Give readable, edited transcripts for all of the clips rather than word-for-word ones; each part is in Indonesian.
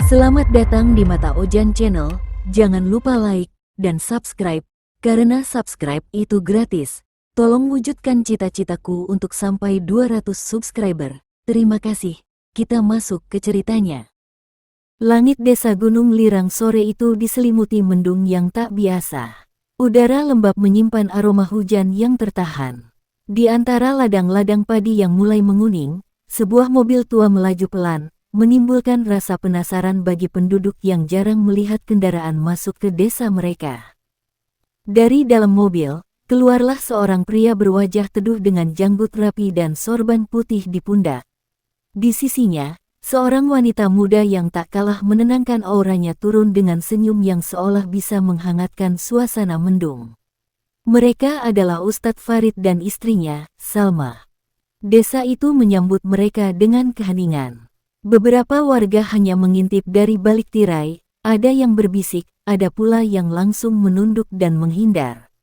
Selamat datang di Mata Ojan Channel, jangan lupa like dan subscribe, karena subscribe itu gratis. Tolong wujudkan cita-citaku untuk sampai 200 subscriber. Terima kasih, kita masuk ke ceritanya. Langit desa Gunung Lirang sore itu diselimuti mendung yang tak biasa. Udara lembab menyimpan aroma hujan yang tertahan. Di antara ladang-ladang padi yang mulai menguning, sebuah mobil tua melaju pelan, menimbulkan rasa penasaran bagi penduduk yang jarang melihat kendaraan masuk ke desa mereka. Dari dalam mobil, keluarlah seorang pria berwajah teduh dengan janggut rapi dan sorban putih di pundak. Di sisinya, seorang wanita muda yang tak kalah menenangkan auranya turun dengan senyum yang seolah bisa menghangatkan suasana mendung. Mereka adalah Ustadz Farid dan istrinya, Salma. Desa itu menyambut mereka dengan keheningan. Beberapa warga hanya mengintip dari balik tirai, ada yang berbisik, ada pula yang langsung menunduk dan menghindar.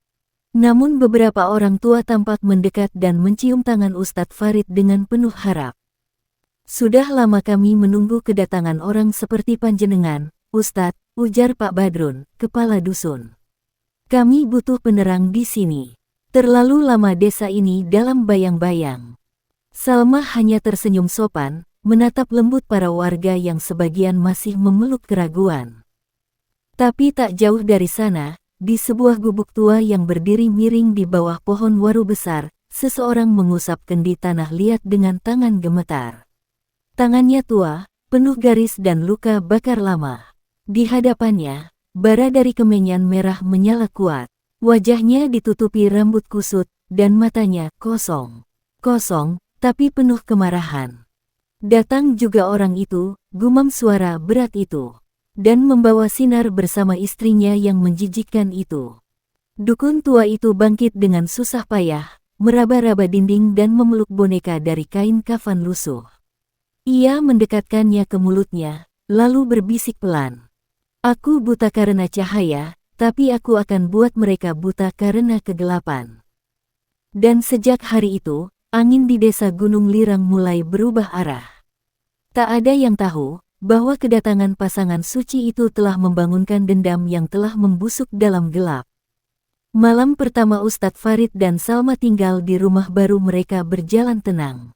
Namun beberapa orang tua tampak mendekat dan mencium tangan Ustadz Farid dengan penuh harap. "Sudah lama kami menunggu kedatangan orang seperti panjenengan, Ustadz," ujar Pak Badrun, kepala dusun. "Kami butuh penerang di sini. Terlalu lama desa ini dalam bayang-bayang." Salma hanya tersenyum sopan, menatap lembut para warga yang sebagian masih memeluk keraguan. Tapi tak jauh dari sana, di sebuah gubuk tua yang berdiri miring di bawah pohon waru besar, seseorang mengusap kendi tanah liat dengan tangan gemetar. Tangannya tua, penuh garis dan luka bakar lama. Di hadapannya, bara dari kemenyan merah menyala kuat. Wajahnya ditutupi rambut kusut, dan matanya kosong. Kosong, tapi penuh kemarahan. "Datang juga orang itu," gumam suara berat itu, dan membawa sinar bersama istrinya yang menjijikkan itu. Dukun tua itu bangkit dengan susah payah, meraba-raba dinding dan memeluk boneka dari kain kafan lusuh. Ia mendekatkannya ke mulutnya, lalu berbisik pelan. "Aku buta karena cahaya, tapi aku akan buat mereka buta karena kegelapan." Dan sejak hari itu, angin di desa Gunung Lirang mulai berubah arah. Tak ada yang tahu bahwa kedatangan pasangan suci itu telah membangunkan dendam yang telah membusuk dalam gelap. Malam pertama Ustadz Farid dan Salma tinggal di rumah baru mereka berjalan tenang.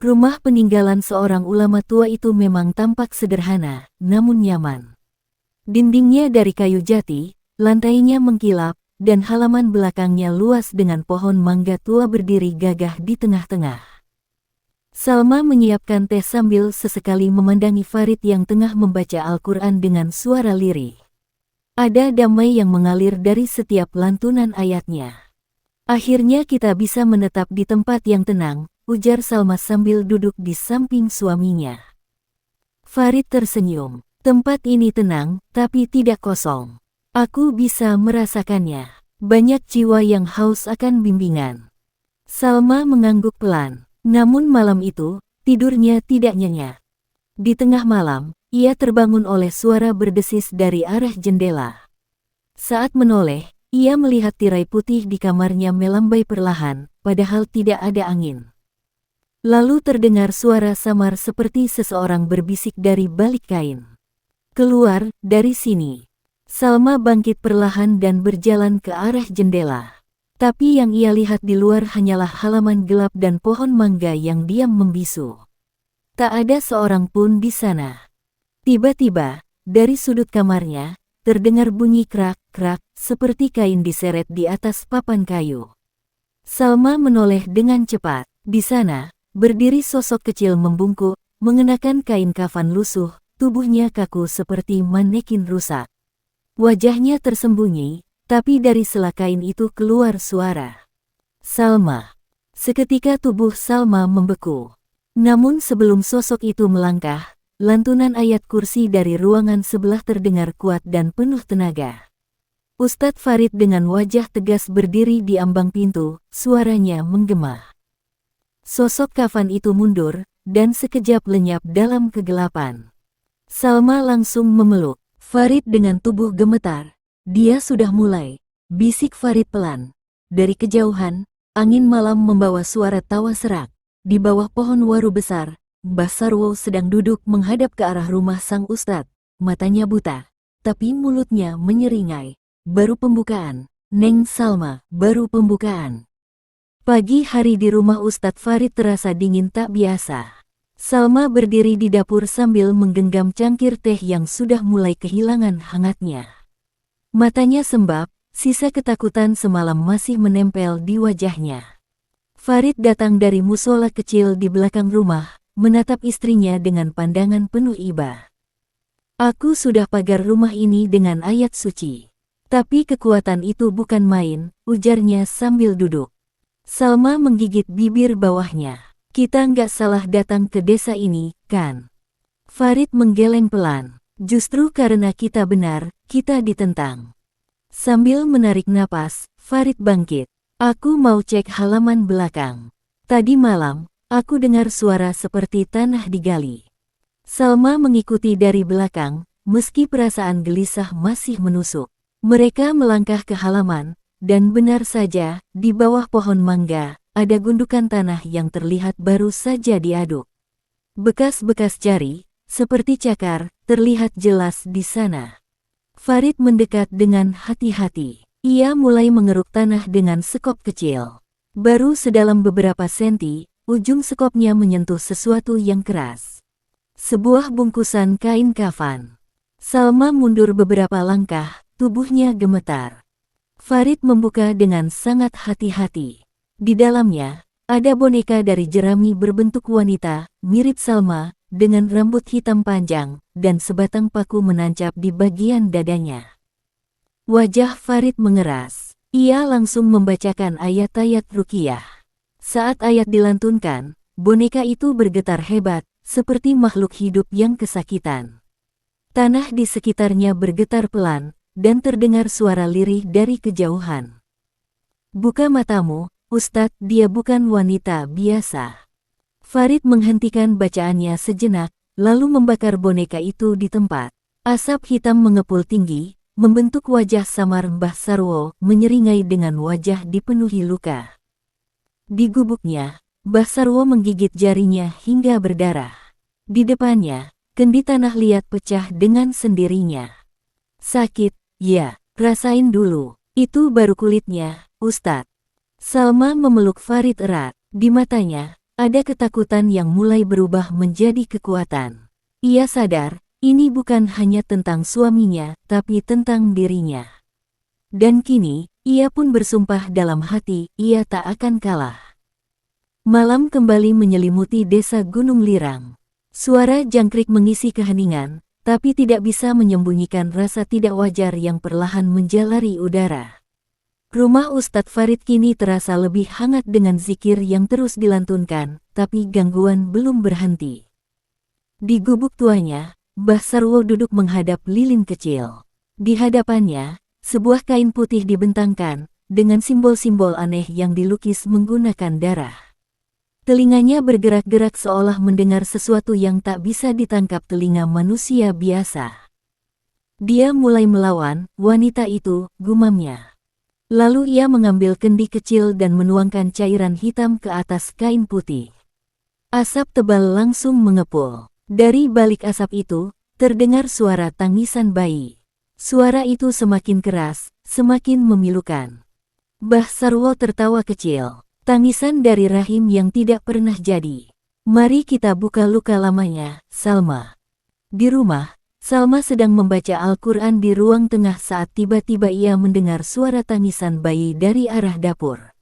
Rumah peninggalan seorang ulama tua itu memang tampak sederhana, namun nyaman. Dindingnya dari kayu jati, lantainya mengkilap, dan halaman belakangnya luas dengan pohon mangga tua berdiri gagah di tengah-tengah. Salma menyiapkan teh sambil sesekali memandangi Farid yang tengah membaca Al-Quran dengan suara lirih. Ada damai yang mengalir dari setiap lantunan ayatnya. "Akhirnya kita bisa menetap di tempat yang tenang," ujar Salma sambil duduk di samping suaminya. Farid tersenyum. "Tempat ini tenang, tapi tidak kosong. Aku bisa merasakannya. Banyak jiwa yang haus akan bimbingan." Salma mengangguk pelan. Namun malam itu, tidurnya tidak nyenyak. Di tengah malam, ia terbangun oleh suara berdesis dari arah jendela. Saat menoleh, ia melihat tirai putih di kamarnya melambai perlahan, padahal tidak ada angin. Lalu terdengar suara samar seperti seseorang berbisik dari balik kain. "Keluar dari sini." Salma bangkit perlahan dan berjalan ke arah jendela. Tapi yang ia lihat di luar hanyalah halaman gelap dan pohon mangga yang diam membisu. Tak ada seorang pun di sana. Tiba-tiba, dari sudut kamarnya, terdengar bunyi krak-krak, seperti kain diseret di atas papan kayu. Salma menoleh dengan cepat. Di sana, berdiri sosok kecil membungkuk, mengenakan kain kafan lusuh, tubuhnya kaku seperti manekin rusak. Wajahnya tersembunyi, tapi dari sela kain itu keluar suara, "Salma." Seketika tubuh Salma membeku. Namun sebelum sosok itu melangkah, lantunan ayat kursi dari ruangan sebelah terdengar kuat dan penuh tenaga. Ustadz Farid dengan wajah tegas berdiri di ambang pintu, suaranya menggema. Sosok kafan itu mundur, dan sekejap lenyap dalam kegelapan. Salma langsung memeluk Farid dengan tubuh gemetar. "Dia sudah mulai," bisik Farid pelan. Dari kejauhan, angin malam membawa suara tawa serak. Di bawah pohon waru besar, Mbah Sarwo sedang duduk menghadap ke arah rumah sang ustadz. Matanya buta, tapi mulutnya menyeringai. Baru pembukaan, Neng Salma, baru pembukaan. Pagi hari di rumah Ustadz Farid terasa dingin tak biasa. Salma berdiri di dapur sambil menggenggam cangkir teh yang sudah mulai kehilangan hangatnya. Matanya sembab, sisa ketakutan semalam masih menempel di wajahnya. Farid datang dari musola kecil di belakang rumah, menatap istrinya dengan pandangan penuh iba. Aku sudah pagar rumah ini dengan ayat suci. Tapi kekuatan itu bukan main, ujarnya sambil duduk. Salma menggigit bibir bawahnya. Kita nggak salah datang ke desa ini, kan? Farid menggeleng pelan. Justru karena kita benar, kita ditentang. Sambil menarik napas, Farid bangkit. Aku mau cek halaman belakang. Tadi malam, aku dengar suara seperti tanah digali. Salma mengikuti dari belakang, meski perasaan gelisah masih menusuk. Mereka melangkah ke halaman, dan benar saja, di bawah pohon mangga, ada gundukan tanah yang terlihat baru saja diaduk. Bekas-bekas jari, seperti cakar, terlihat jelas di sana. Farid mendekat dengan hati-hati. Ia mulai mengeruk tanah dengan sekop kecil. Baru sedalam beberapa senti, ujung sekopnya menyentuh sesuatu yang keras. Sebuah bungkusan kain kafan. Salma mundur beberapa langkah, tubuhnya gemetar. Farid membuka dengan sangat hati-hati. Di dalamnya, ada boneka dari jerami berbentuk wanita, mirip Salma, dengan rambut hitam panjang, dan sebatang paku menancap di bagian dadanya. Wajah Farid mengeras. Ia langsung membacakan ayat-ayat ruqyah. Saat ayat dilantunkan, boneka itu bergetar hebat, seperti makhluk hidup yang kesakitan. Tanah di sekitarnya bergetar pelan, dan terdengar suara lirih dari kejauhan. Buka matamu, Ustadz, dia bukan wanita biasa. Farid menghentikan bacaannya sejenak, lalu membakar boneka itu di tempat. Asap hitam mengepul tinggi, membentuk wajah samar Mbah Sarwo, menyeringai dengan wajah dipenuhi luka. Di gubuknya, Mbah Sarwo menggigit jarinya hingga berdarah. Di depannya, kendi tanah liat pecah dengan sendirinya. Sakit, ya, rasain dulu. Itu baru kulitnya, Ustadz. Salma memeluk Farid erat. Di matanya, ada ketakutan yang mulai berubah menjadi kekuatan. Ia sadar, ini bukan hanya tentang suaminya, tapi tentang dirinya. Dan kini, ia pun bersumpah dalam hati, ia tak akan kalah. Malam kembali menyelimuti desa Gunung Lirang. Suara jangkrik mengisi keheningan, tapi tidak bisa menyembunyikan rasa tidak wajar yang perlahan menjalari udara. Rumah Ustadz Farid kini terasa lebih hangat dengan zikir yang terus dilantunkan, tapi gangguan belum berhenti. Di gubuk tuanya, Mbah Sarwo duduk menghadap lilin kecil. Di hadapannya, sebuah kain putih dibentangkan, dengan simbol-simbol aneh yang dilukis menggunakan darah. Telinganya bergerak-gerak seolah mendengar sesuatu yang tak bisa ditangkap telinga manusia biasa. Dia mulai melawan, wanita itu, gumamnya. Lalu ia mengambil kendi kecil dan menuangkan cairan hitam ke atas kain putih. Asap tebal langsung mengepul. Dari balik asap itu, terdengar suara tangisan bayi. Suara itu semakin keras, semakin memilukan. Mbah Sarwo tertawa kecil. Tangisan dari rahim yang tidak pernah jadi. Mari kita buka luka lamanya, Salma. Di rumah, Salma sedang membaca Al-Quran di ruang tengah saat tiba-tiba ia mendengar suara tangisan bayi dari arah dapur.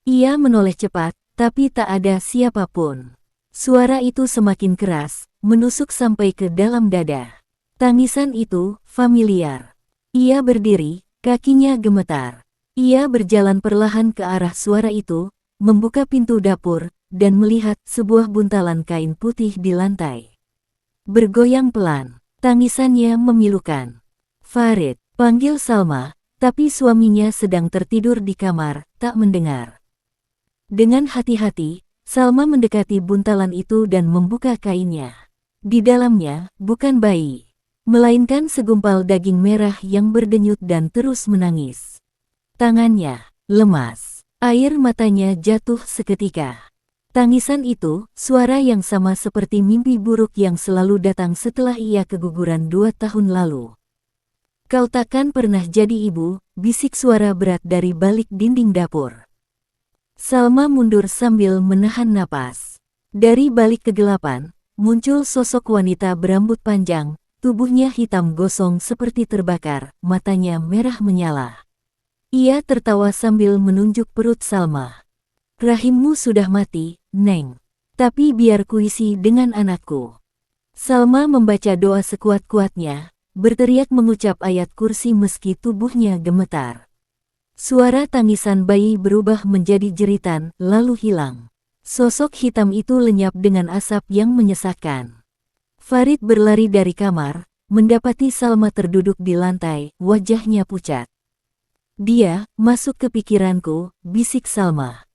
Ia menoleh cepat, tapi tak ada siapapun. Suara itu semakin keras, menusuk sampai ke dalam dada. Tangisan itu familiar. Ia berdiri, kakinya gemetar. Ia berjalan perlahan ke arah suara itu, membuka pintu dapur, dan melihat sebuah buntalan kain putih di lantai. Bergoyang pelan, tangisannya memilukan. Farid, panggil Salma, tapi suaminya sedang tertidur di kamar, tak mendengar. Dengan hati-hati, Salma mendekati buntalan itu dan membuka kainnya. Di dalamnya, bukan bayi, melainkan segumpal daging merah yang berdenyut dan terus menangis. Tangannya lemas, air matanya jatuh seketika. Tangisan itu, suara yang sama seperti mimpi buruk yang selalu datang setelah ia keguguran 2 tahun lalu. Kau takkan pernah jadi ibu, bisik suara berat dari balik dinding dapur. Salma mundur sambil menahan napas. Dari balik kegelapan, muncul sosok wanita berambut panjang, tubuhnya hitam gosong seperti terbakar, matanya merah menyala. Ia tertawa sambil menunjuk perut Salma. Rahimmu sudah mati, Neng. Tapi biar kuisi dengan anakku. Salma membaca doa sekuat-kuatnya, berteriak mengucap ayat kursi meski tubuhnya gemetar. Suara tangisan bayi berubah menjadi jeritan, lalu hilang. Sosok hitam itu lenyap dengan asap yang menyesakkan. Farid berlari dari kamar, mendapati Salma terduduk di lantai, wajahnya pucat. Dia masuk ke pikiranku, bisik Salma.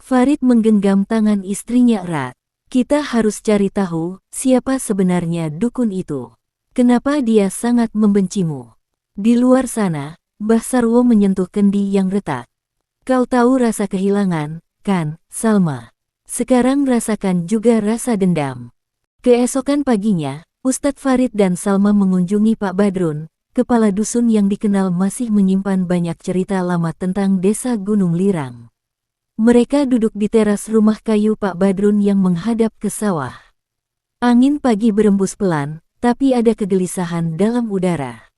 Farid menggenggam tangan istrinya erat. Kita harus cari tahu, siapa sebenarnya dukun itu. Kenapa dia sangat membencimu? Di luar sana, Mbah Sarwo menyentuh kendi yang retak. Kau tahu rasa kehilangan, kan, Salma? Sekarang rasakan juga rasa dendam. Keesokan paginya, Ustadz Farid dan Salma mengunjungi Pak Badrun, kepala dusun yang dikenal masih menyimpan banyak cerita lama tentang desa Gunung Lirang. Mereka duduk di teras rumah kayu Pak Badrun yang menghadap ke sawah. Angin pagi berembus pelan, tapi ada kegelisahan dalam udara.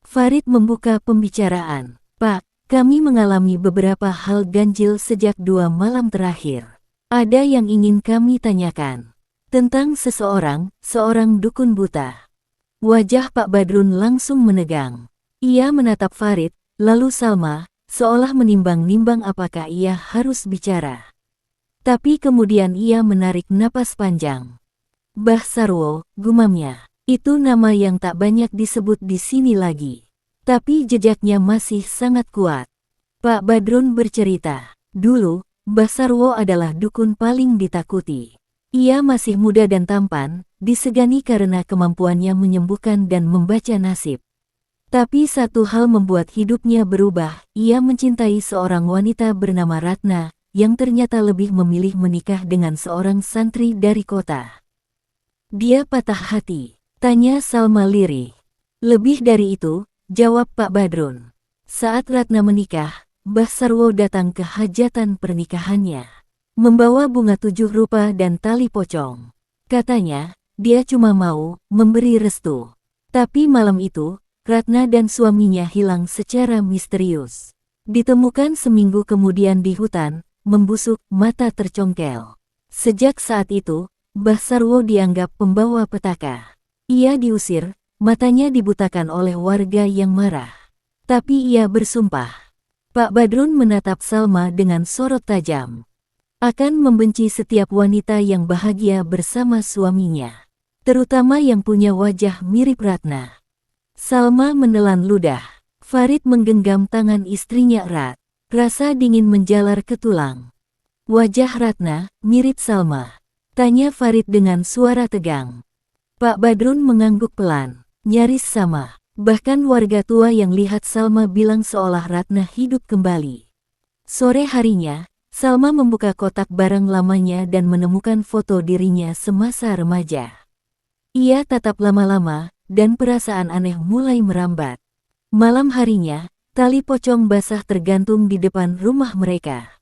Farid membuka pembicaraan. Pak, kami mengalami beberapa hal ganjil sejak 2 malam terakhir. Ada yang ingin kami tanyakan. Tentang seorang dukun buta. Wajah Pak Badrun langsung menegang. Ia menatap Farid, lalu Salma, seolah menimbang-nimbang apakah ia harus bicara. Tapi kemudian ia menarik napas panjang. Mbah Sarwo, gumamnya. Itu nama yang tak banyak disebut di sini lagi. Tapi jejaknya masih sangat kuat. Pak Badrun bercerita, dulu, Mbah Sarwo adalah dukun paling ditakuti. Ia masih muda dan tampan, disegani karena kemampuannya menyembuhkan dan membaca nasib. Tapi satu hal membuat hidupnya berubah, ia mencintai seorang wanita bernama Ratna, yang ternyata lebih memilih menikah dengan seorang santri dari kota. Dia patah hati, tanya Salma lirih. Lebih dari itu, jawab Pak Badrun. Saat Ratna menikah, Mbah Sarwo datang ke hajatan pernikahannya. Membawa bunga 7 rupa dan tali pocong. Katanya, dia cuma mau memberi restu. Tapi malam itu, Ratna dan suaminya hilang secara misterius. Ditemukan seminggu kemudian di hutan, membusuk, mata tercongkel. Sejak saat itu, Mbah Sarwo dianggap pembawa petaka. Ia diusir, matanya dibutakan oleh warga yang marah. Tapi ia bersumpah. Pak Badrun menatap Salma dengan sorot tajam. Akan membenci setiap wanita yang bahagia bersama suaminya. Terutama yang punya wajah mirip Ratna. Salma menelan ludah. Farid menggenggam tangan istrinya erat. Rasa dingin menjalar ke tulang. Wajah Ratna mirip Salma. Tanya Farid dengan suara tegang. Pak Badrun mengangguk pelan. Nyaris sama. Bahkan warga tua yang lihat Salma bilang seolah Ratna hidup kembali. Sore harinya, Salma membuka kotak barang lamanya dan menemukan foto dirinya semasa remaja. Ia tatap lama-lama, dan perasaan aneh mulai merambat. Malam harinya, tali pocong basah tergantung di depan rumah mereka.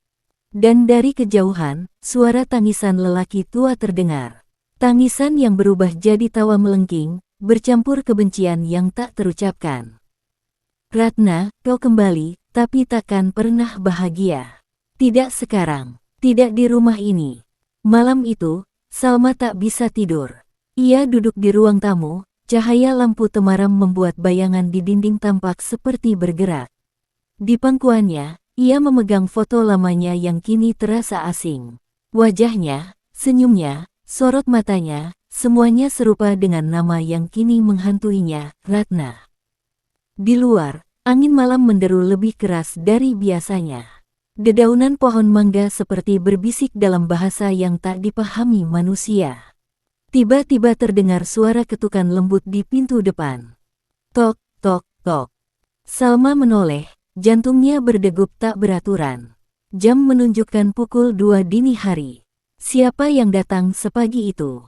Dan dari kejauhan, suara tangisan lelaki tua terdengar. Tangisan yang berubah jadi tawa melengking, bercampur kebencian yang tak terucapkan. Ratna, kau kembali, tapi takkan pernah bahagia. Tidak sekarang, tidak di rumah ini. Malam itu, Salma tak bisa tidur. Ia duduk di ruang tamu. Cahaya lampu temaram membuat bayangan di dinding tampak seperti bergerak. Di pangkuannya, ia memegang foto lamanya yang kini terasa asing. Wajahnya, senyumnya, sorot matanya, semuanya serupa dengan nama yang kini menghantuinya, Ratna. Di luar, angin malam menderu lebih keras dari biasanya. Dedaunan pohon mangga seperti berbisik dalam bahasa yang tak dipahami manusia. Tiba-tiba terdengar suara ketukan lembut di pintu depan. Tok, tok, tok. Salma menoleh, jantungnya berdegup tak beraturan. Jam menunjukkan pukul 2 dini hari. Siapa yang datang sepagi itu?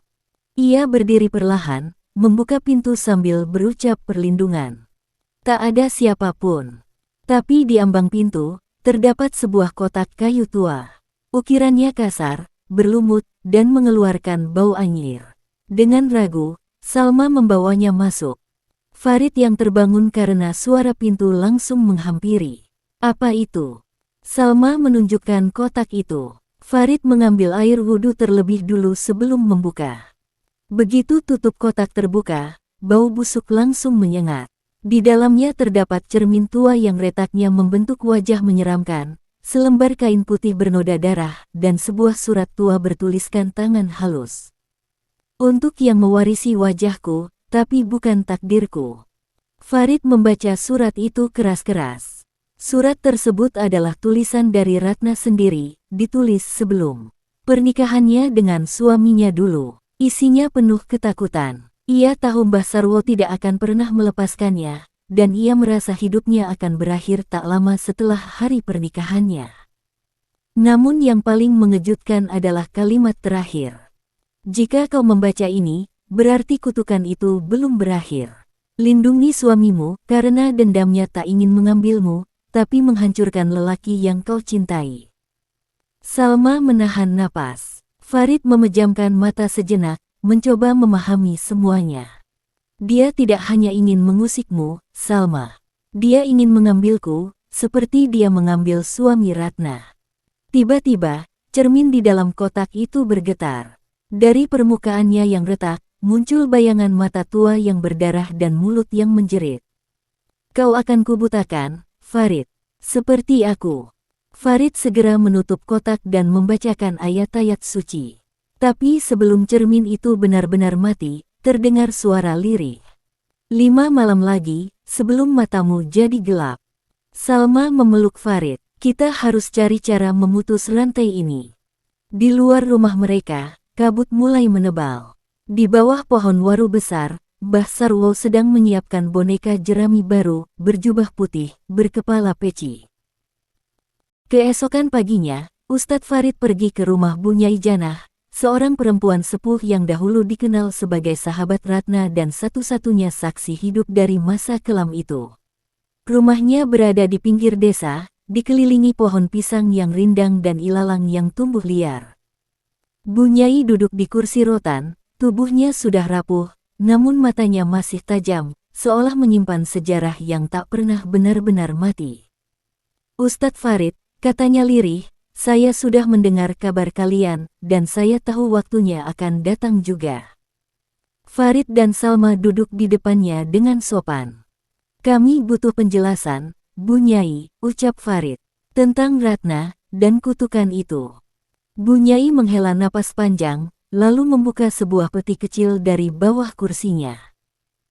Ia berdiri perlahan, membuka pintu sambil berucap perlindungan. Tak ada siapapun. Tapi di ambang pintu, terdapat sebuah kotak kayu tua. Ukirannya kasar, berlumut, dan mengeluarkan bau anyir. Dengan ragu, Salma membawanya masuk. Farid yang terbangun karena suara pintu langsung menghampiri. Apa itu? Salma menunjukkan kotak itu. Farid mengambil air wudhu terlebih dulu sebelum membuka. Begitu tutup kotak terbuka, bau busuk langsung menyengat. Di dalamnya terdapat cermin tua yang retaknya membentuk wajah menyeramkan, selembar kain putih bernoda darah, dan sebuah surat tua bertuliskan tangan halus. Untuk yang mewarisi wajahku, tapi bukan takdirku. Farid membaca surat itu keras-keras. Surat tersebut adalah tulisan dari Ratna sendiri, ditulis sebelum pernikahannya dengan suaminya dulu. Isinya penuh ketakutan. Ia tahu Mbah Sarwo tidak akan pernah melepaskannya, dan ia merasa hidupnya akan berakhir tak lama setelah hari pernikahannya. Namun yang paling mengejutkan adalah kalimat terakhir. Jika kau membaca ini, berarti kutukan itu belum berakhir. Lindungi suamimu, karena dendamnya tak ingin mengambilmu, tapi menghancurkan lelaki yang kau cintai. Salma menahan napas. Farid memejamkan mata sejenak, mencoba memahami semuanya. Dia tidak hanya ingin mengusikmu, Salma. Dia ingin mengambilku, seperti dia mengambil suami Ratna. Tiba-tiba, cermin di dalam kotak itu bergetar. Dari permukaannya yang retak, muncul bayangan mata tua yang berdarah dan mulut yang menjerit. Kau akan kubutakan, Farid. Seperti aku. Farid segera menutup kotak dan membacakan ayat-ayat suci. Tapi sebelum cermin itu benar-benar mati, terdengar suara lirih. 5 malam lagi, sebelum matamu jadi gelap. Salma memeluk Farid. Kita harus cari cara memutus rantai ini. Di luar rumah mereka, kabut mulai menebal. Di bawah pohon waru besar, Mbah Sarwo sedang menyiapkan boneka jerami baru, berjubah putih, berkepala peci. Keesokan paginya, Ustadz Farid pergi ke rumah Bu Nyai Janah, seorang perempuan sepuh yang dahulu dikenal sebagai sahabat Ratna dan satu-satunya saksi hidup dari masa kelam itu. Rumahnya berada di pinggir desa, dikelilingi pohon pisang yang rindang dan ilalang yang tumbuh liar. Bu Nyai duduk di kursi rotan, tubuhnya sudah rapuh, namun matanya masih tajam, seolah menyimpan sejarah yang tak pernah benar-benar mati. Ustadz Farid, katanya lirih, saya sudah mendengar kabar kalian, dan saya tahu waktunya akan datang juga. Farid dan Salma duduk di depannya dengan sopan. Kami butuh penjelasan, Bu Nyai, ucap Farid, tentang Ratna, dan kutukan itu. Bu Nyai menghela napas panjang, lalu membuka sebuah peti kecil dari bawah kursinya.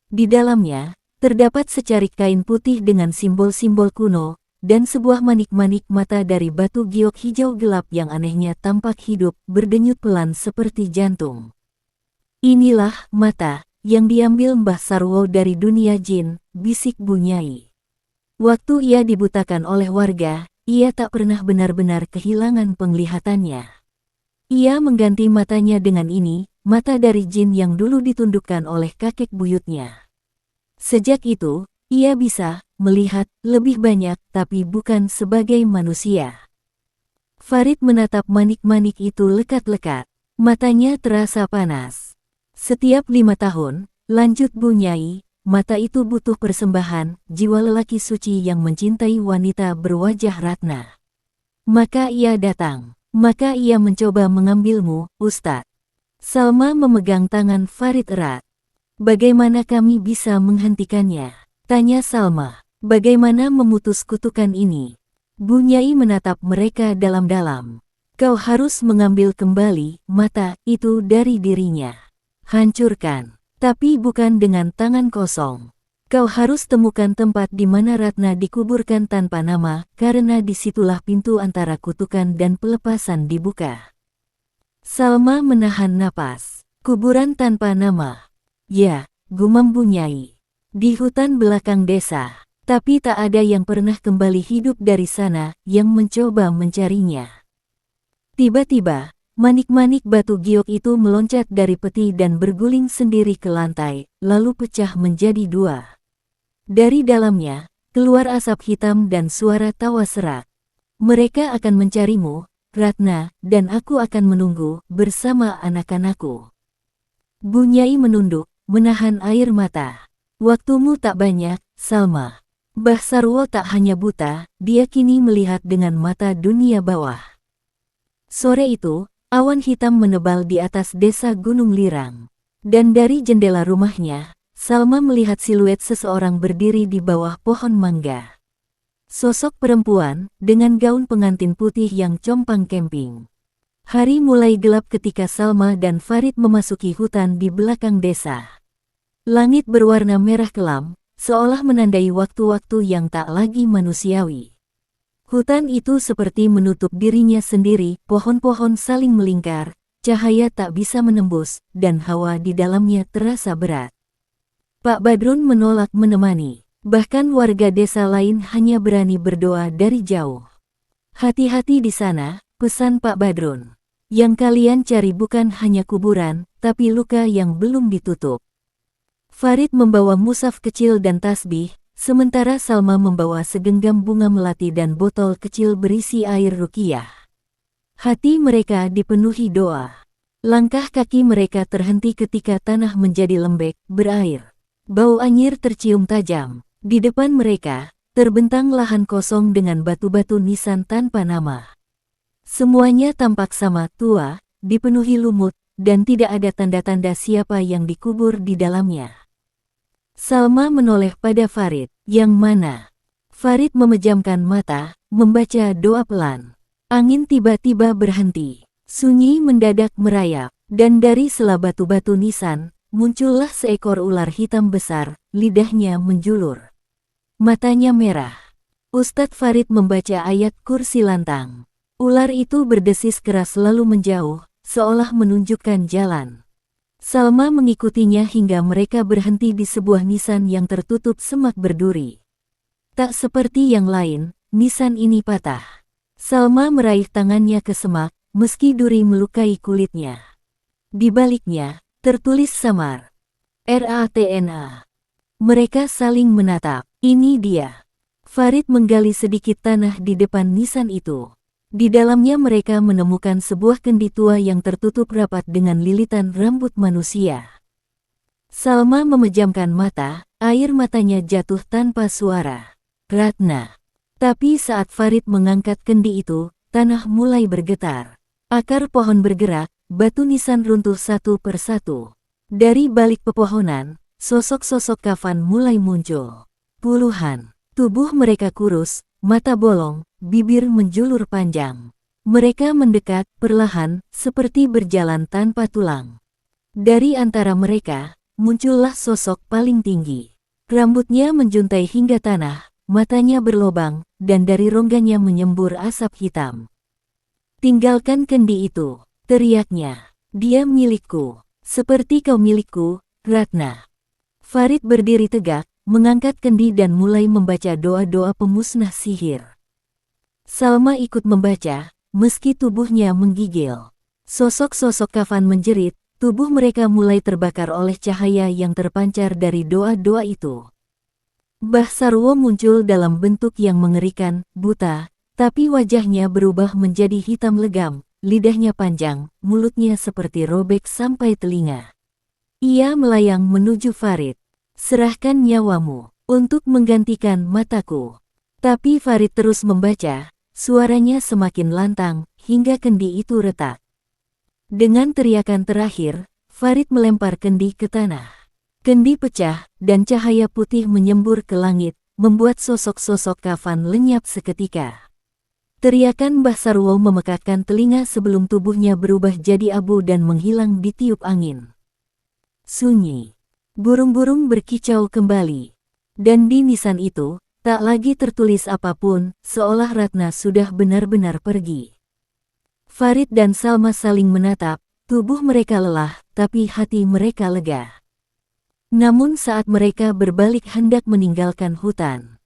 Di dalamnya, terdapat secarik kain putih dengan simbol-simbol kuno, dan sebuah manik-manik mata dari batu giok hijau gelap yang anehnya tampak hidup, berdenyut pelan seperti jantung. Inilah mata yang diambil Mbah Sarwo dari dunia jin, bisik Bu Nyai. Waktu ia dibutakan oleh warga, ia tak pernah benar-benar kehilangan penglihatannya. Ia mengganti matanya dengan ini, mata dari jin yang dulu ditundukkan oleh kakek buyutnya. Sejak itu, ia bisa melihat lebih banyak, tapi bukan sebagai manusia. Farid menatap manik-manik itu lekat-lekat. Matanya terasa panas. Setiap 5 tahun, lanjut Bu Nyai, mata itu butuh persembahan, jiwa lelaki suci yang mencintai wanita berwajah Ratna. Maka ia datang. Maka ia mencoba mengambilmu, Ustadz. Salma memegang tangan Farid erat. Bagaimana kami bisa menghentikannya? Tanya Salma. Bagaimana memutus kutukan ini? Bu Nyai menatap mereka dalam-dalam. Kau harus mengambil kembali mata itu dari dirinya. Hancurkan. Tapi bukan dengan tangan kosong. Kau harus temukan tempat di mana Ratna dikuburkan tanpa nama, karena disitulah pintu antara kutukan dan pelepasan dibuka. Salma menahan napas. Kuburan tanpa nama. Ya, gumam Bu Nyai. Di hutan belakang desa, tapi tak ada yang pernah kembali hidup dari sana yang mencoba mencarinya. Tiba-tiba, Manik-manik batu giok itu meloncat dari peti dan berguling sendiri ke lantai, lalu pecah menjadi dua. Dari dalamnya, keluar asap hitam dan suara tawa serak. Mereka akan mencarimu, Ratna, dan aku akan menunggu bersama anak-anakku. Bunyai menunduk, menahan air mata. Waktumu tak banyak, Salma. Mbah Sarwo tak hanya buta, dia kini melihat dengan mata dunia bawah. Sore itu, awan hitam menebal di atas desa Gunung Lirang. Dan dari jendela rumahnya, Salma melihat siluet seseorang berdiri di bawah pohon mangga. Sosok perempuan, dengan gaun pengantin putih yang compang-camping. Hari mulai gelap ketika Salma dan Farid memasuki hutan di belakang desa. Langit berwarna merah kelam, seolah menandai waktu-waktu yang tak lagi manusiawi. Hutan itu seperti menutup dirinya sendiri, pohon-pohon saling melingkar, cahaya tak bisa menembus, dan hawa di dalamnya terasa berat. Pak Badrun menolak menemani, bahkan warga desa lain hanya berani berdoa dari jauh. Hati-hati di sana, pesan Pak Badrun. Yang kalian cari bukan hanya kuburan, tapi luka yang belum ditutup. Farid membawa mushaf kecil dan tasbih, sementara Salma membawa segenggam bunga melati dan botol kecil berisi air ruqyah. Hati mereka dipenuhi doa. Langkah kaki mereka terhenti ketika tanah menjadi lembek, berair. Bau anyir tercium tajam. Di depan mereka, terbentang lahan kosong dengan batu-batu nisan tanpa nama. Semuanya tampak sama, tua, dipenuhi lumut, dan tidak ada tanda-tanda siapa yang dikubur di dalamnya. Salma menoleh pada Farid. Yang mana? Farid memejamkan mata, membaca doa pelan. Angin tiba-tiba berhenti. Sunyi mendadak merayap, dan dari sela batu-batu nisan, muncullah seekor ular hitam besar, lidahnya menjulur. Matanya merah. Ustadz Farid membaca ayat kursi lantang. Ular itu berdesis keras lalu menjauh, seolah menunjukkan jalan. Salma mengikutinya hingga mereka berhenti di sebuah nisan yang tertutup semak berduri. Tak seperti yang lain, nisan ini patah. Salma meraih tangannya ke semak, meski duri melukai kulitnya. Di baliknya, tertulis samar. Ratna. Mereka saling menatap. Ini dia. Farid menggali sedikit tanah di depan nisan itu. Di dalamnya mereka menemukan sebuah kendi tua yang tertutup rapat dengan lilitan rambut manusia. Salma memejamkan mata, air matanya jatuh tanpa suara. Ratna. Tapi saat Farid mengangkat kendi itu, tanah mulai bergetar. Akar pohon bergerak, batu nisan runtuh satu persatu. Dari balik pepohonan, sosok-sosok kafan mulai muncul. Puluhan. Tubuh mereka kurus, mata bolong, bibir menjulur panjang. Mereka mendekat, perlahan, seperti berjalan tanpa tulang. Dari antara mereka, muncullah sosok paling tinggi. Rambutnya menjuntai hingga tanah, matanya berlobang, dan dari rongganya menyembur asap hitam. Tinggalkan kendi itu, teriaknya. Dia milikku, seperti kau milikku, Ratna. Farid berdiri tegak, mengangkat kendi dan mulai membaca doa-doa pemusnah sihir. Salma ikut membaca, meski tubuhnya menggigil. Sosok-sosok kafan menjerit, tubuh mereka mulai terbakar oleh cahaya yang terpancar dari doa-doa itu. Mbah Sarwo muncul dalam bentuk yang mengerikan, buta, tapi wajahnya berubah menjadi hitam legam, lidahnya panjang, mulutnya seperti robek sampai telinga. Ia melayang menuju Farid. Serahkan nyawamu untuk menggantikan mataku. Tapi Farid terus membaca, suaranya semakin lantang, hingga kendi itu retak. Dengan teriakan terakhir, Farid melempar kendi ke tanah. Kendi pecah, dan cahaya putih menyembur ke langit, membuat sosok-sosok kafan lenyap seketika. Teriakan Mbah Sarwo memekakkan telinga sebelum tubuhnya berubah jadi abu dan menghilang ditiup angin. Sunyi. Burung-burung berkicau kembali. Dan di nisan itu, tak lagi tertulis apapun, seolah Ratna sudah benar-benar pergi. Farid dan Salma saling menatap, tubuh mereka lelah, tapi hati mereka lega. Namun saat mereka berbalik hendak meninggalkan hutan,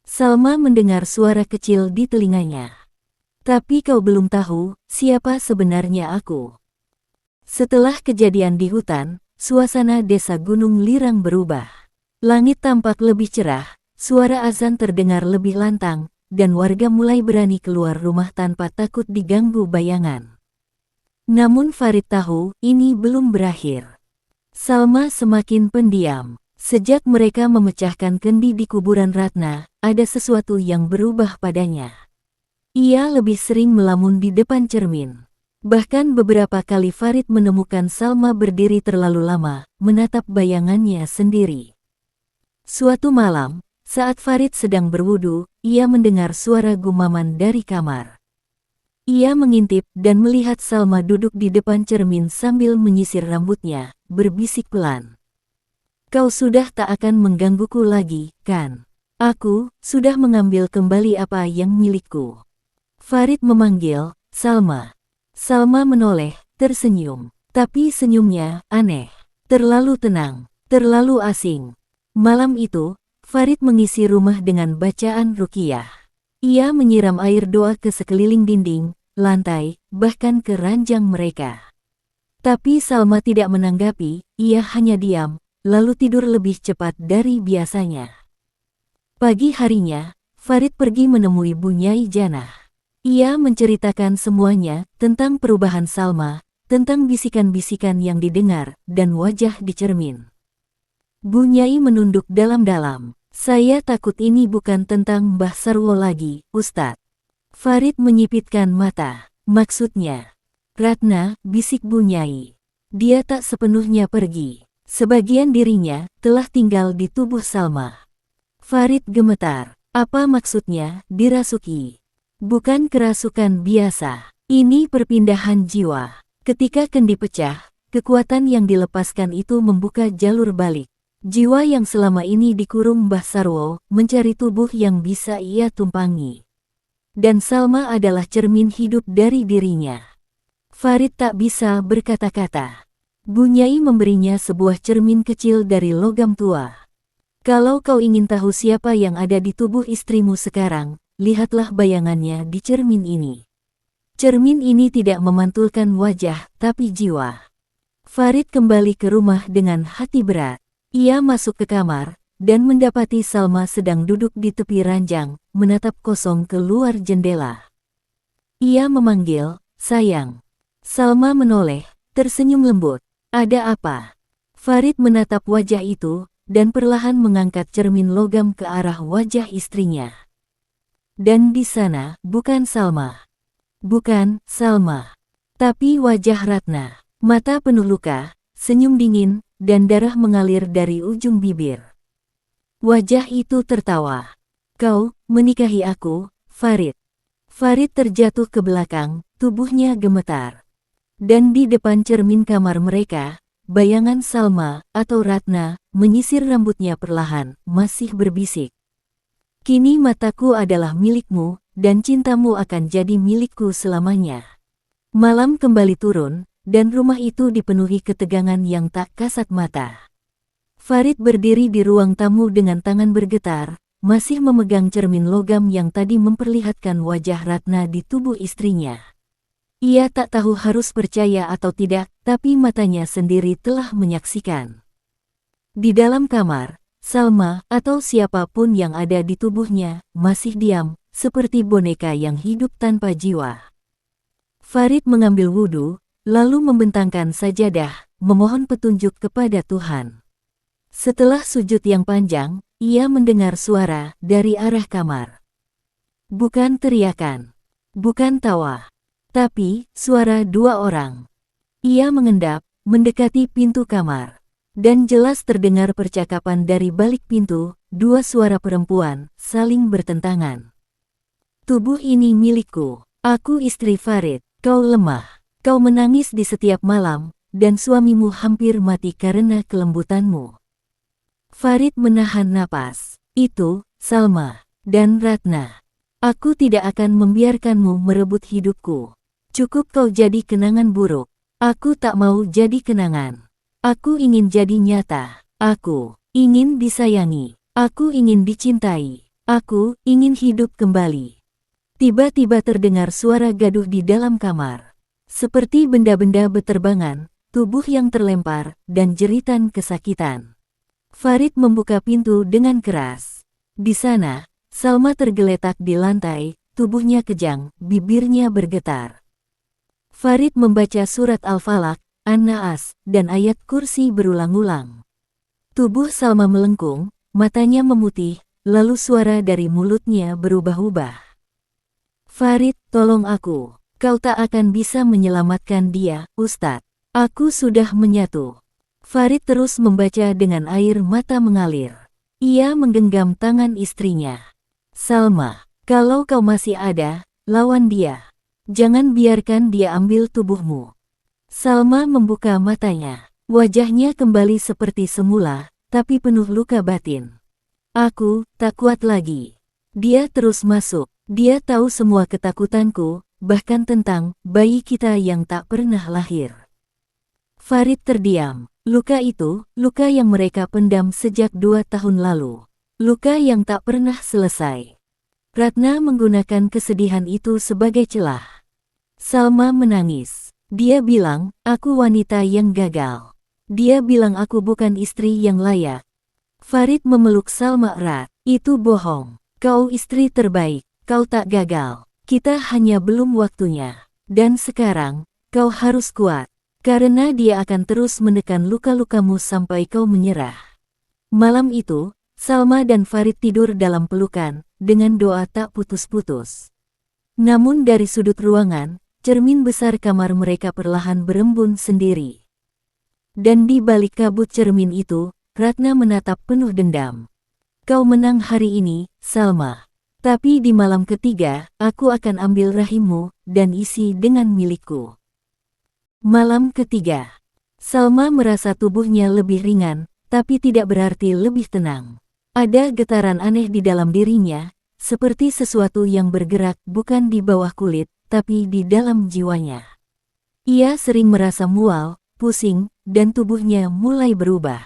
Salma mendengar suara kecil di telinganya. Tapi kau belum tahu siapa sebenarnya aku. Setelah kejadian di hutan, suasana desa Gunung Lirang berubah. Langit tampak lebih cerah, suara azan terdengar lebih lantang, dan warga mulai berani keluar rumah tanpa takut diganggu bayangan. Namun Farid tahu ini belum berakhir. Salma semakin pendiam. Sejak mereka memecahkan kendi di kuburan Ratna, ada sesuatu yang berubah padanya. Ia lebih sering melamun di depan cermin. Bahkan beberapa kali Farid menemukan Salma berdiri terlalu lama, menatap bayangannya sendiri. Suatu malam, saat Farid sedang berwudu, ia mendengar suara gumaman dari kamar. Ia mengintip dan melihat Salma duduk di depan cermin sambil menyisir rambutnya, berbisik pelan. Kau sudah tak akan menggangguku lagi, kan? Aku sudah mengambil kembali apa yang milikku. Farid memanggil, Salma. Salma menoleh, tersenyum. Tapi senyumnya aneh. Terlalu tenang, terlalu asing. Malam itu, Farid mengisi rumah dengan bacaan ruqyah. Ia menyiram air doa ke sekeliling dinding, lantai, bahkan ke ranjang mereka. Tapi Salma tidak menanggapi, ia hanya diam, lalu tidur lebih cepat dari biasanya. Pagi harinya, Farid pergi menemui Bu Nyai Janah. Ia menceritakan semuanya tentang perubahan Salma, tentang bisikan-bisikan yang didengar, dan wajah di cermin. Bu Nyai menunduk dalam-dalam. Saya takut ini bukan tentang Mbah Sarwo lagi, Ustadz. Farid menyipitkan mata. Maksudnya, Ratna, bisik Bu Nyai. Dia tak sepenuhnya pergi. Sebagian dirinya telah tinggal di tubuh Salma. Farid gemetar. Apa maksudnya dirasuki? Bukan kerasukan biasa. Ini perpindahan jiwa. Ketika kendi pecah, kekuatan yang dilepaskan itu membuka jalur balik. Jiwa yang selama ini dikurung Mbah Sarwo mencari tubuh yang bisa ia tumpangi. Dan Salma adalah cermin hidup dari dirinya. Farid tak bisa berkata-kata. Bu Nyai memberinya sebuah cermin kecil dari logam tua. Kalau kau ingin tahu siapa yang ada di tubuh istrimu sekarang, lihatlah bayangannya di cermin ini. Cermin ini tidak memantulkan wajah, tapi jiwa. Farid kembali ke rumah dengan hati berat. Ia masuk ke kamar, dan mendapati Salma sedang duduk di tepi ranjang, menatap kosong keluar jendela. Ia memanggil, sayang. Salma menoleh, tersenyum lembut. Ada apa? Farid menatap wajah itu, dan perlahan mengangkat cermin logam ke arah wajah istrinya. Dan di sana, bukan Salma. Bukan Salma. Tapi wajah Ratna. Mata penuh luka, senyum dingin, dan darah mengalir dari ujung bibir. Wajah itu tertawa. Kau menikahi aku, Farid. Farid terjatuh ke belakang, tubuhnya gemetar. Dan di depan cermin kamar mereka, bayangan Salma atau Ratna menyisir rambutnya perlahan, masih berbisik. Kini mataku adalah milikmu, dan cintamu akan jadi milikku selamanya. Malam kembali turun, dan rumah itu dipenuhi ketegangan yang tak kasat mata. Farid berdiri di ruang tamu dengan tangan bergetar, masih memegang cermin logam yang tadi memperlihatkan wajah Ratna di tubuh istrinya. Ia tak tahu harus percaya atau tidak, tapi matanya sendiri telah menyaksikan. Di dalam kamar, Salma atau siapapun yang ada di tubuhnya masih diam, seperti boneka yang hidup tanpa jiwa. Farid mengambil wudhu, lalu membentangkan sajadah, memohon petunjuk kepada Tuhan. Setelah sujud yang panjang, ia mendengar suara dari arah kamar. Bukan teriakan, bukan tawa, tapi suara dua orang. Ia mengendap, mendekati pintu kamar. Dan jelas terdengar percakapan dari balik pintu, dua suara perempuan, saling bertentangan. Tubuh ini milikku. Aku istri Farid. Kau lemah. Kau menangis di setiap malam, dan suamimu hampir mati karena kelembutanmu. Farid menahan napas. Itu, Salma, dan Ratna. Aku tidak akan membiarkanmu merebut hidupku. Cukup kau jadi kenangan buruk. Aku tak mau jadi kenangan. Aku ingin jadi nyata. Aku ingin disayangi. Aku ingin dicintai. Aku ingin hidup kembali. Tiba-tiba terdengar suara gaduh di dalam kamar. Seperti benda-benda beterbangan, tubuh yang terlempar, dan jeritan kesakitan. Farid membuka pintu dengan keras. Di sana, Salma tergeletak di lantai, tubuhnya kejang, bibirnya bergetar. Farid membaca surat Al-Falaq, An-Naas, dan ayat kursi berulang-ulang. Tubuh Salma melengkung, matanya memutih, lalu suara dari mulutnya berubah-ubah. Farid, tolong aku. Kau tak akan bisa menyelamatkan dia, Ustadz. Aku sudah menyatu. Farid terus membaca dengan air mata mengalir. Ia menggenggam tangan istrinya. Salma, kalau kau masih ada, lawan dia. Jangan biarkan dia ambil tubuhmu. Salma membuka matanya. Wajahnya kembali seperti semula, tapi penuh luka batin. Aku tak kuat lagi. Dia terus masuk. Dia tahu semua ketakutanku, bahkan tentang bayi kita yang tak pernah lahir. Farid terdiam. Luka itu, luka yang mereka pendam sejak 2 tahun lalu. Luka yang tak pernah selesai. Ratna menggunakan kesedihan itu sebagai celah. Salma menangis. Dia bilang, aku wanita yang gagal. Dia bilang aku bukan istri yang layak. Farid memeluk Salma erat. Itu bohong. Kau istri terbaik. Kau tak gagal. Kita hanya belum waktunya. Dan sekarang, kau harus kuat. Karena dia akan terus menekan luka-lukamu sampai kau menyerah. Malam itu, Salma dan Farid tidur dalam pelukan, dengan doa tak putus-putus. Namun dari sudut ruangan, cermin besar kamar mereka perlahan berembun sendiri. Dan di balik kabut cermin itu, Ratna menatap penuh dendam. Kau menang hari ini, Salma. Tapi di malam ketiga, aku akan ambil rahimmu, dan isi dengan milikku. Malam ketiga. Salma merasa tubuhnya lebih ringan, tapi tidak berarti lebih tenang. Ada getaran aneh di dalam dirinya, seperti sesuatu yang bergerak bukan di bawah kulit, tapi di dalam jiwanya. Ia sering merasa mual, pusing, dan tubuhnya mulai berubah.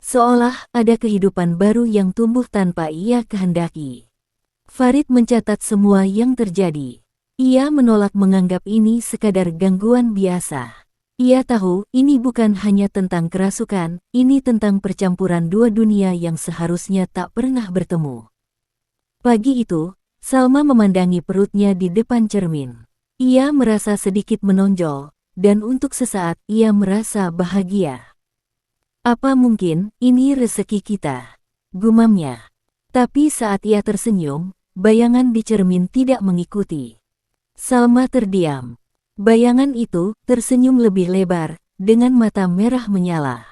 Seolah ada kehidupan baru yang tumbuh tanpa ia kehendaki. Farid mencatat semua yang terjadi. Ia menolak menganggap ini sekadar gangguan biasa. Ia tahu ini bukan hanya tentang kerasukan, ini tentang percampuran dua dunia yang seharusnya tak pernah bertemu. Pagi itu, Salma memandangi perutnya di depan cermin. Ia merasa sedikit menonjol, dan untuk sesaat ia merasa bahagia. Apa mungkin ini rezeki kita? Gumamnya. Tapi saat ia tersenyum, bayangan di cermin tidak mengikuti. Salma terdiam. Bayangan itu tersenyum lebih lebar, dengan mata merah menyala.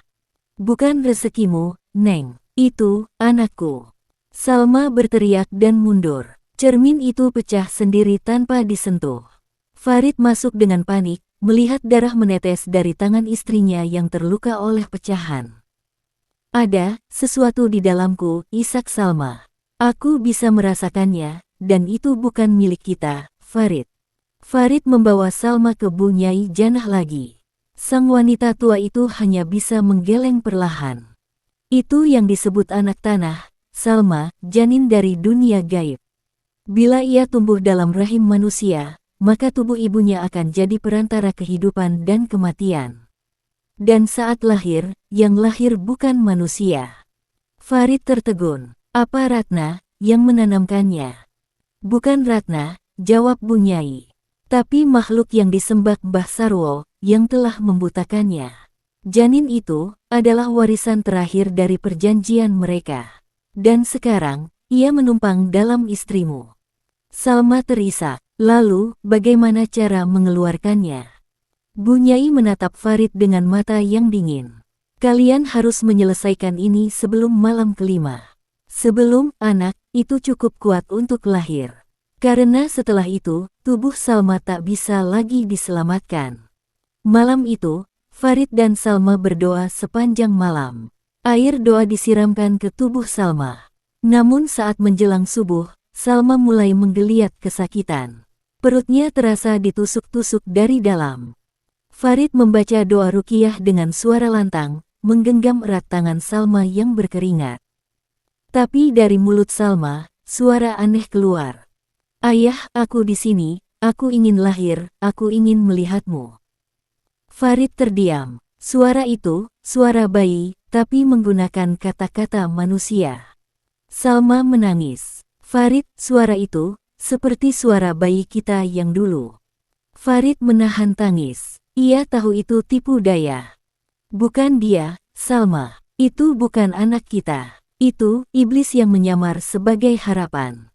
Bukan rezekimu, Neng. Itu, anakku. Salma berteriak dan mundur. Cermin itu pecah sendiri tanpa disentuh. Farid masuk dengan panik, melihat darah menetes dari tangan istrinya yang terluka oleh pecahan. Ada sesuatu di dalamku, isak Salma. Aku bisa merasakannya, dan itu bukan milik kita, Farid. Farid membawa Salma ke Bu Nyai Janah lagi. Sang wanita tua itu hanya bisa menggeleng perlahan. Itu yang disebut anak tanah, Salma, janin dari dunia gaib. Bila ia tumbuh dalam rahim manusia, maka tubuh ibunya akan jadi perantara kehidupan dan kematian. Dan saat lahir, yang lahir bukan manusia. Farid tertegun. Apa Ratna yang menanamkannya? Bukan Ratna, jawab Bu Nyai. Tapi makhluk yang disembah Mbah Sarwo, yang telah membutakannya. Janin itu adalah warisan terakhir dari perjanjian mereka. Dan sekarang, ia menumpang dalam istrimu. Salma terisak. Lalu, bagaimana cara mengeluarkannya? Bu Nyai menatap Farid dengan mata yang dingin. Kalian harus menyelesaikan ini sebelum malam kelima. Sebelum anak itu cukup kuat untuk lahir. Karena setelah itu, tubuh Salma tak bisa lagi diselamatkan. Malam itu, Farid dan Salma berdoa sepanjang malam. Air doa disiramkan ke tubuh Salma. Namun saat menjelang subuh, Salma mulai menggeliat kesakitan. Perutnya terasa ditusuk-tusuk dari dalam. Farid membaca doa ruqyah dengan suara lantang, menggenggam erat tangan Salma yang berkeringat. Tapi dari mulut Salma, suara aneh keluar. Ayah, aku di sini, aku ingin lahir, aku ingin melihatmu. Farid terdiam. Suara itu, suara bayi, tapi menggunakan kata-kata manusia. Salma menangis. Farid, suara itu, seperti suara bayi kita yang dulu. Farid menahan tangis. Ia tahu itu tipu daya. Bukan dia, Salma. Itu bukan anak kita. Itu, iblis yang menyamar sebagai harapan.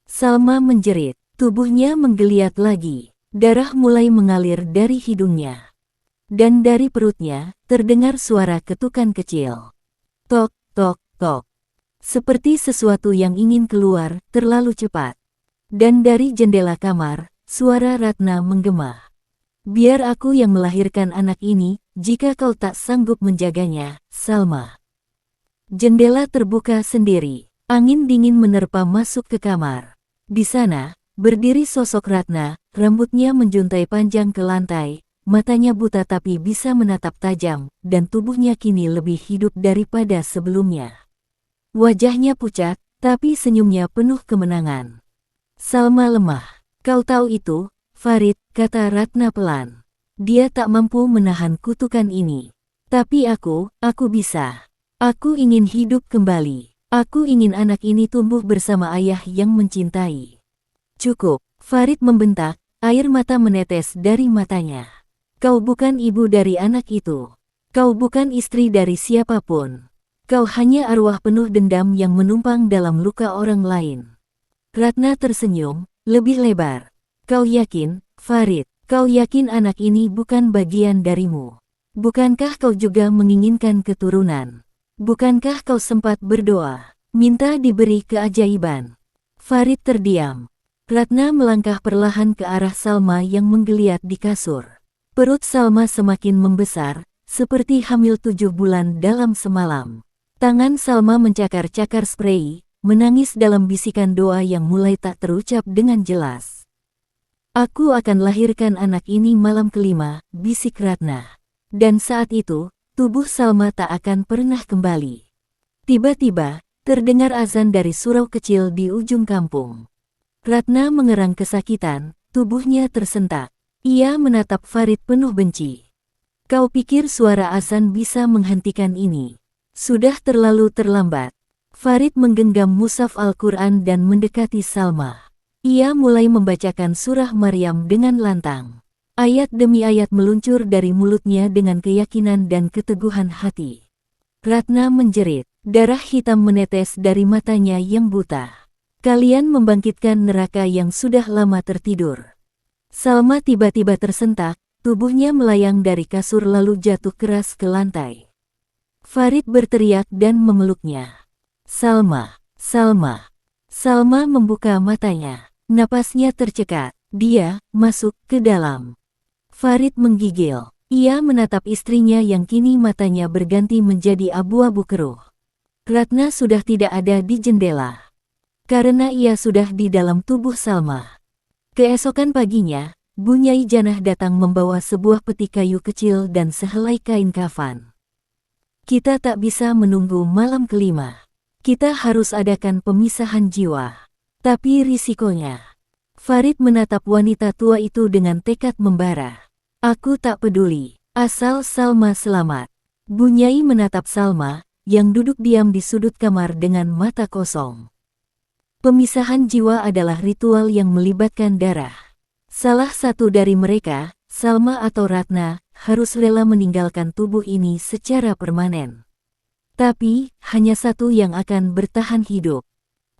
Salma menjerit. Tubuhnya menggeliat lagi. Darah mulai mengalir dari hidungnya. Dan dari perutnya, terdengar suara ketukan kecil. Tok, tok, tok. Seperti sesuatu yang ingin keluar, terlalu cepat. Dan dari jendela kamar, suara Ratna menggema. Biar aku yang melahirkan anak ini, jika kau tak sanggup menjaganya, Salma. Jendela terbuka sendiri. Angin dingin menerpa masuk ke kamar. Di sana, berdiri sosok Ratna, rambutnya menjuntai panjang ke lantai, matanya buta tapi bisa menatap tajam, dan tubuhnya kini lebih hidup daripada sebelumnya. Wajahnya pucat, tapi senyumnya penuh kemenangan. Salma lemah. Kau tahu itu, Farid, kata Ratna pelan. Dia tak mampu menahan kutukan ini. Tapi aku bisa. Aku ingin hidup kembali. Aku ingin anak ini tumbuh bersama ayah yang mencintai. Cukup, Farid membentak, air mata menetes dari matanya. Kau bukan ibu dari anak itu. Kau bukan istri dari siapapun. Kau hanya arwah penuh dendam yang menumpang dalam luka orang lain. Ratna tersenyum, lebih lebar. Kau yakin, Farid, kau yakin anak ini bukan bagian darimu? Bukankah kau juga menginginkan keturunan? Bukankah kau sempat berdoa, minta diberi keajaiban? Farid terdiam. Ratna melangkah perlahan ke arah Salma yang menggeliat di kasur. Perut Salma semakin membesar, seperti hamil 7 bulan dalam semalam. Tangan Salma mencakar-cakar sprei, menangis dalam bisikan doa yang mulai tak terucap dengan jelas. Aku akan lahirkan anak ini malam kelima, bisik Ratna. Dan saat itu, tubuh Salma tak akan pernah kembali. Tiba-tiba, terdengar azan dari surau kecil di ujung kampung. Ratna mengerang kesakitan, tubuhnya tersentak. Ia menatap Farid penuh benci. Kau pikir suara azan bisa menghentikan ini? Sudah terlalu terlambat. Farid menggenggam mushaf Al-Quran dan mendekati Salma. Ia mulai membacakan surah Maryam dengan lantang. Ayat demi ayat meluncur dari mulutnya dengan keyakinan dan keteguhan hati. Ratna menjerit, darah hitam menetes dari matanya yang buta. Kalian membangkitkan neraka yang sudah lama tertidur. Salma tiba-tiba tersentak, tubuhnya melayang dari kasur lalu jatuh keras ke lantai. Farid berteriak dan memeluknya. Salma, Salma. Salma membuka matanya. Napasnya tercekat. Dia masuk ke dalam. Farid menggigil. Ia menatap istrinya yang kini matanya berganti menjadi abu-abu keruh. Ratna sudah tidak ada di jendela. Karena ia sudah di dalam tubuh Salma. Keesokan paginya, Bunyai Janah datang membawa sebuah peti kayu kecil dan sehelai kain kafan. Kita tak bisa menunggu malam kelima. Kita harus adakan pemisahan jiwa. Tapi risikonya. Farid menatap wanita tua itu dengan tekad membara. Aku tak peduli, asal Salma selamat. Bunyai menatap Salma, yang duduk diam di sudut kamar dengan mata kosong. Pemisahan jiwa adalah ritual yang melibatkan darah. Salah satu dari mereka, Salma atau Ratna, harus rela meninggalkan tubuh ini secara permanen. Tapi, hanya satu yang akan bertahan hidup.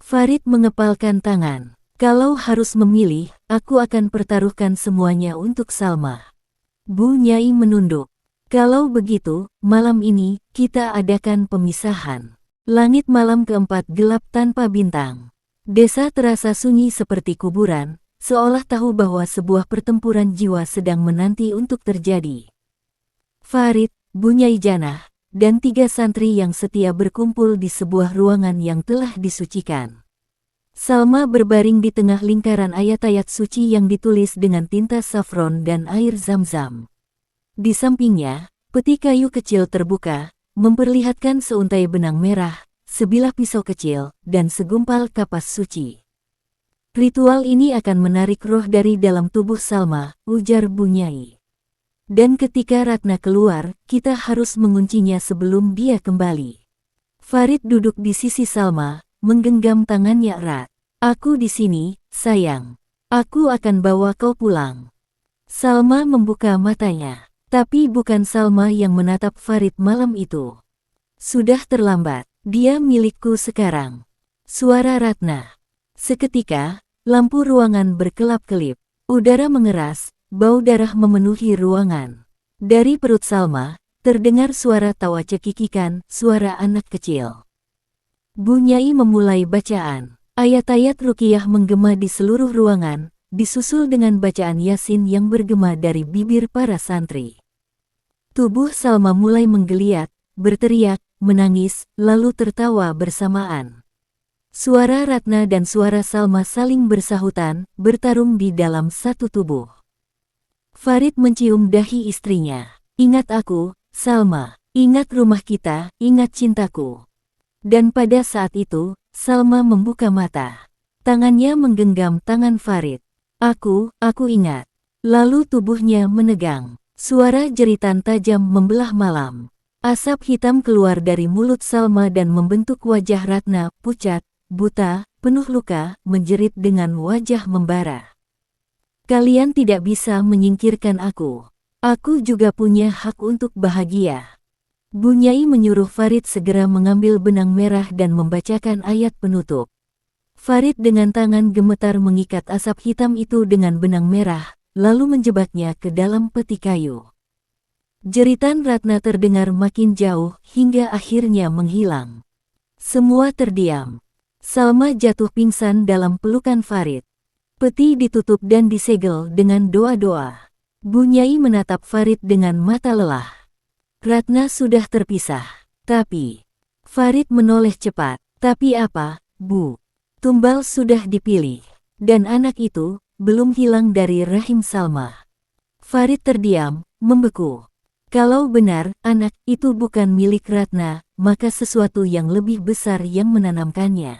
Farid mengepalkan tangan. Kalau harus memilih, aku akan pertaruhkan semuanya untuk Salma. Bunyai menunduk. Kalau begitu, malam ini, kita adakan pemisahan. Langit malam keempat gelap tanpa bintang. Desa terasa sunyi seperti kuburan, seolah tahu bahwa sebuah pertempuran jiwa sedang menanti untuk terjadi. Farid, Bunyai Janah, dan 3 santri yang setia berkumpul di sebuah ruangan yang telah disucikan. Salma berbaring di tengah lingkaran ayat-ayat suci yang ditulis dengan tinta safron dan air zam-zam. Di sampingnya, peti kayu kecil terbuka, memperlihatkan seuntai benang merah, sebilah pisau kecil, dan segumpal kapas suci. Ritual ini akan menarik roh dari dalam tubuh Salma, ujar Bunyai. Dan ketika Ratna keluar, kita harus menguncinya sebelum dia kembali. Farid duduk di sisi Salma, menggenggam tangannya erat. Aku di sini, sayang. Aku akan bawa kau pulang. Salma membuka matanya. Tapi bukan Salma yang menatap Farid malam itu. Sudah terlambat. Dia milikku sekarang. Suara Ratna. Seketika, lampu ruangan berkelap-kelip. Udara mengeras, bau darah memenuhi ruangan. Dari perut Salma, terdengar suara tawa cekikikan, suara anak kecil. Bunyai memulai bacaan. Ayat-ayat Ruqyah menggema di seluruh ruangan, disusul dengan bacaan Yasin yang bergema dari bibir para santri. Tubuh Salma mulai menggeliat, berteriak, menangis, lalu tertawa bersamaan. Suara Ratna dan suara Salma saling bersahutan, bertarung di dalam satu tubuh. Farid mencium dahi istrinya. Ingat aku, Salma. Ingat rumah kita, ingat cintaku. Dan pada saat itu, Salma membuka mata. Tangannya menggenggam tangan Farid. Aku ingat. Lalu tubuhnya menegang. Suara jeritan tajam membelah malam. Asap hitam keluar dari mulut Salma dan membentuk wajah Ratna, pucat, buta, penuh luka, menjerit dengan wajah membara. Kalian tidak bisa menyingkirkan aku. Aku juga punya hak untuk bahagia. Bunyai menyuruh Farid segera mengambil benang merah dan membacakan ayat penutup. Farid dengan tangan gemetar mengikat asap hitam itu dengan benang merah, lalu menjebaknya ke dalam peti kayu. Jeritan Ratna terdengar makin jauh hingga akhirnya menghilang. Semua terdiam. Salma jatuh pingsan dalam pelukan Farid. Peti ditutup dan disegel dengan doa-doa. Bunyai menatap Farid dengan mata lelah. Ratna sudah terpisah. Tapi Farid menoleh cepat. Tapi apa, Bu? Tumbal sudah dipilih. Dan anak itu belum hilang dari rahim Salma. Farid terdiam, membeku. Kalau benar anak itu bukan milik Ratna, maka sesuatu yang lebih besar yang menanamkannya.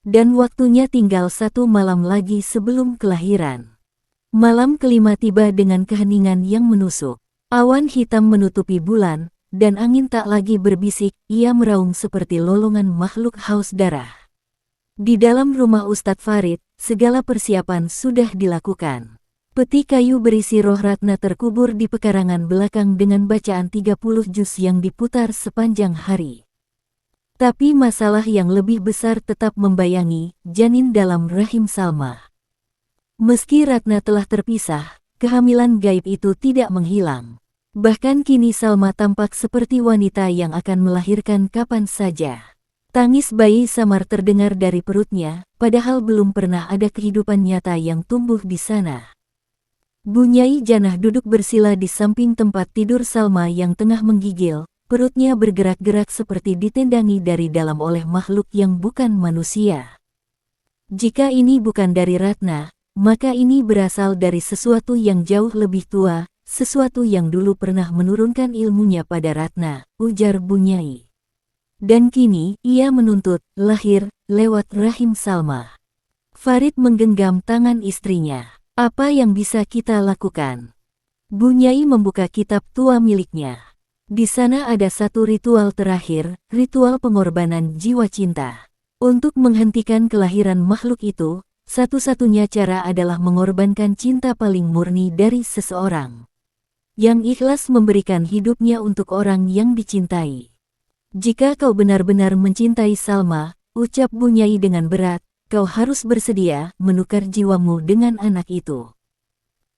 Dan waktunya tinggal 1 malam lagi sebelum kelahiran. Malam kelima tiba dengan keheningan yang menusuk. Awan hitam menutupi bulan, dan angin tak lagi berbisik, ia meraung seperti lolongan makhluk haus darah. Di dalam rumah Ustadz Farid, segala persiapan sudah dilakukan. Peti kayu berisi roh Ratna terkubur di pekarangan belakang dengan bacaan 30 juz yang diputar sepanjang hari. Tapi masalah yang lebih besar tetap membayangi janin dalam rahim Salma. Meski Ratna telah terpisah, kehamilan gaib itu tidak menghilang. Bahkan kini Salma tampak seperti wanita yang akan melahirkan kapan saja. Tangis bayi samar terdengar dari perutnya, padahal belum pernah ada kehidupan nyata yang tumbuh di sana. Bunyai Janah duduk bersila di samping tempat tidur Salma yang tengah menggigil, perutnya bergerak-gerak seperti ditendangi dari dalam oleh makhluk yang bukan manusia. Jika ini bukan dari Ratna, maka ini berasal dari sesuatu yang jauh lebih tua, sesuatu yang dulu pernah menurunkan ilmunya pada Ratna, ujar Bunyai. Dan kini, ia menuntut lahir lewat rahim Salma. Farid menggenggam tangan istrinya. Apa yang bisa kita lakukan? Bunyai membuka kitab tua miliknya. Di sana ada satu ritual terakhir, ritual pengorbanan jiwa cinta. Untuk menghentikan kelahiran makhluk itu, satu-satunya cara adalah mengorbankan cinta paling murni dari seseorang. Yang ikhlas memberikan hidupnya untuk orang yang dicintai. Jika kau benar-benar mencintai Salma, ucap Bunyai dengan berat, kau harus bersedia menukar jiwamu dengan anak itu.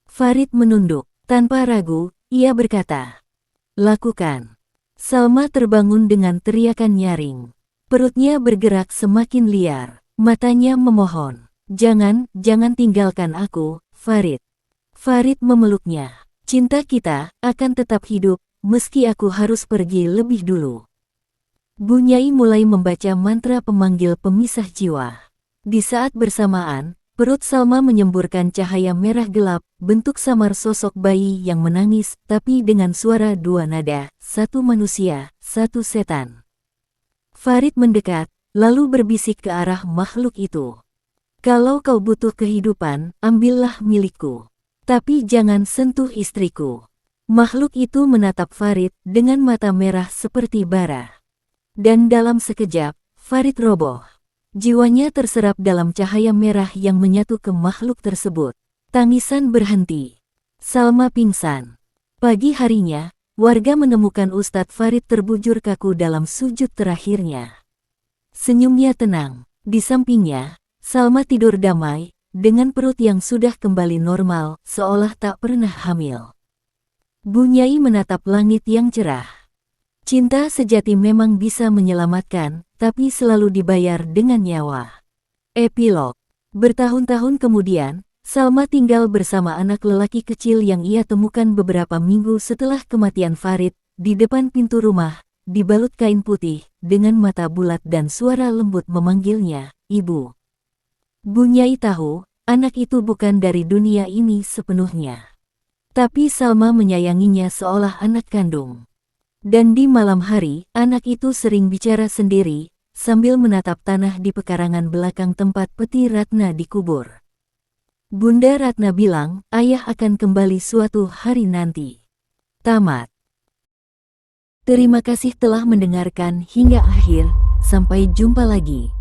Farid menunduk, tanpa ragu, ia berkata, lakukan. Salma terbangun dengan teriakan nyaring. Perutnya bergerak semakin liar, matanya memohon. Jangan tinggalkan aku, Farid. Farid memeluknya. Cinta kita akan tetap hidup, meski aku harus pergi lebih dulu. Bunyai mulai membaca mantra pemanggil pemisah jiwa. Di saat bersamaan, perut Salma menyemburkan cahaya merah gelap, bentuk samar sosok bayi yang menangis, tapi dengan suara 2 nada, 1 manusia, 1 setan. Farid mendekat, lalu berbisik ke arah makhluk itu. Kalau kau butuh kehidupan, ambillah milikku. Tapi jangan sentuh istriku. Makhluk itu menatap Farid dengan mata merah seperti bara. Dan dalam sekejap, Farid roboh. Jiwanya terserap dalam cahaya merah yang menyatu ke makhluk tersebut. Tangisan berhenti. Salma pingsan. Pagi harinya, warga menemukan Ustadz Farid terbujur kaku dalam sujud terakhirnya. Senyumnya tenang. Di sampingnya, Salma tidur damai, dengan perut yang sudah kembali normal, seolah tak pernah hamil. Bu Nyai menatap langit yang cerah. Cinta sejati memang bisa menyelamatkan, tapi selalu dibayar dengan nyawa. Epilog. Bertahun-tahun kemudian, Salma tinggal bersama anak lelaki kecil yang ia temukan beberapa minggu setelah kematian Farid, di depan pintu rumah, dibalut kain putih, dengan mata bulat dan suara lembut memanggilnya, "Ibu." Bu Nyai tahu, anak itu bukan dari dunia ini sepenuhnya. Tapi Salma menyayanginya seolah anak kandung. Dan di malam hari, anak itu sering bicara sendiri, sambil menatap tanah di pekarangan belakang tempat peti Ratna dikubur. Bunda Ratna bilang, ayah akan kembali suatu hari nanti. Tamat. Terima kasih telah mendengarkan hingga akhir, sampai jumpa lagi.